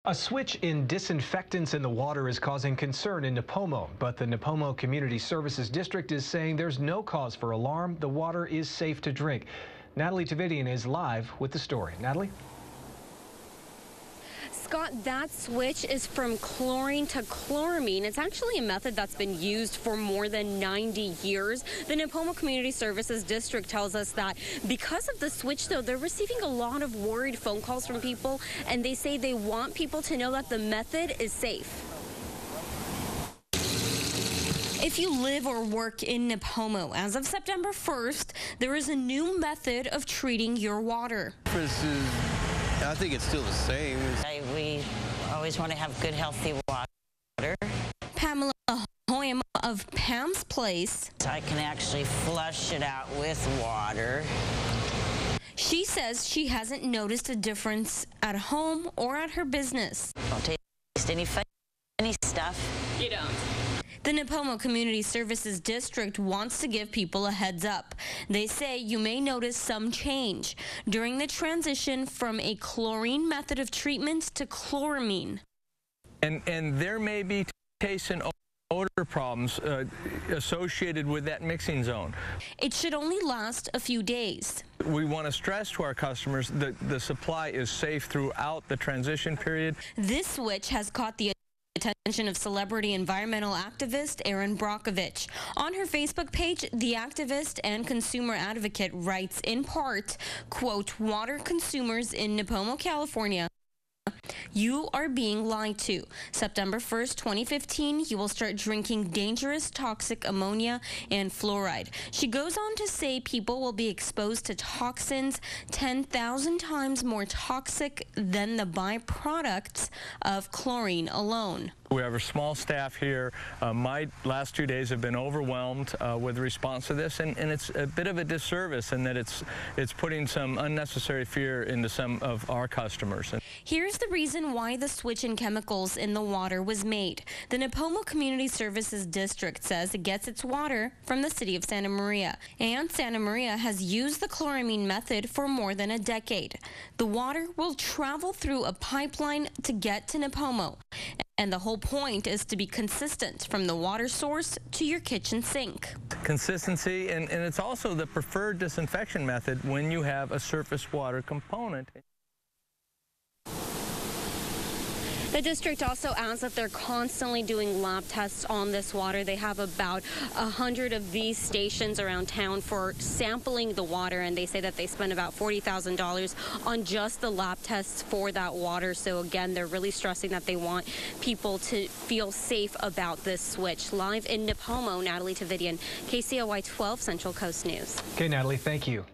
A switch in disinfectants in the water is causing concern in Nipomo, but the Nipomo Community Services District is saying there's no cause for alarm. The water is safe to drink. Natalie Tavidian is live with the story. Natalie? Scott, that switch is from chlorine to chloramine. It's actually a method that's been used for more than 90 years. The Nipomo Community Services District tells us that because of the switch, though, they're receiving a lot of worried phone calls from people, and they say they want people to know that the method is safe. If you live or work in Nipomo, as of September 1st, there is a new method of treating your water. I think it's still the same. We always want to have good, healthy water. Pamela Hoyam of Pam's Place. I can actually flush it out with water. She says she hasn't noticed a difference at home or at her business. Don't taste any funny stuff. You don't. The Nipomo Community Services District wants to give people a heads up. They say you may notice some change during the transition from a chlorine method of treatment to chloramine. And there may be taste and odor problems associated with that mixing zone. It should only last a few days. We want to stress to our customers that the supply is safe throughout the transition period. This switch has caught the attention of celebrity environmental activist Erin Brockovich. On her Facebook page, the activist and consumer advocate writes in part, quote, "Water consumers in Nipomo, California, you are being lied to. September 1st, 2015, you will start drinking dangerous toxic ammonia and fluoride." She goes on to say people will be exposed to toxins 10,000 times more toxic than the byproducts of chlorine alone. We have a small staff here. My last 2 days have been overwhelmed with the response to this, and it's a bit of a disservice in that it's putting some unnecessary fear into some of our customers. Here's the reason why the switch in chemicals in the water was made. The Nipomo Community Services District says it gets its water from the city of Santa Maria, and Santa Maria has used the chloramine method for more than a decade. The water will travel through a pipeline to get to Nipomo, and the whole point is to be consistent from the water source to your kitchen sink. Consistency, and it's also the preferred disinfection method when you have a surface water component. The district also adds that they're constantly doing lab tests on this water. They have about 100 of these stations around town for sampling the water, and they say that they spend about $40,000 on just the lab tests for that water. So again, they're really stressing that they want people to feel safe about this switch. Live in Nipomo, Natalie Tavidian, KCOY 12 Central Coast News. Okay, Natalie, thank you.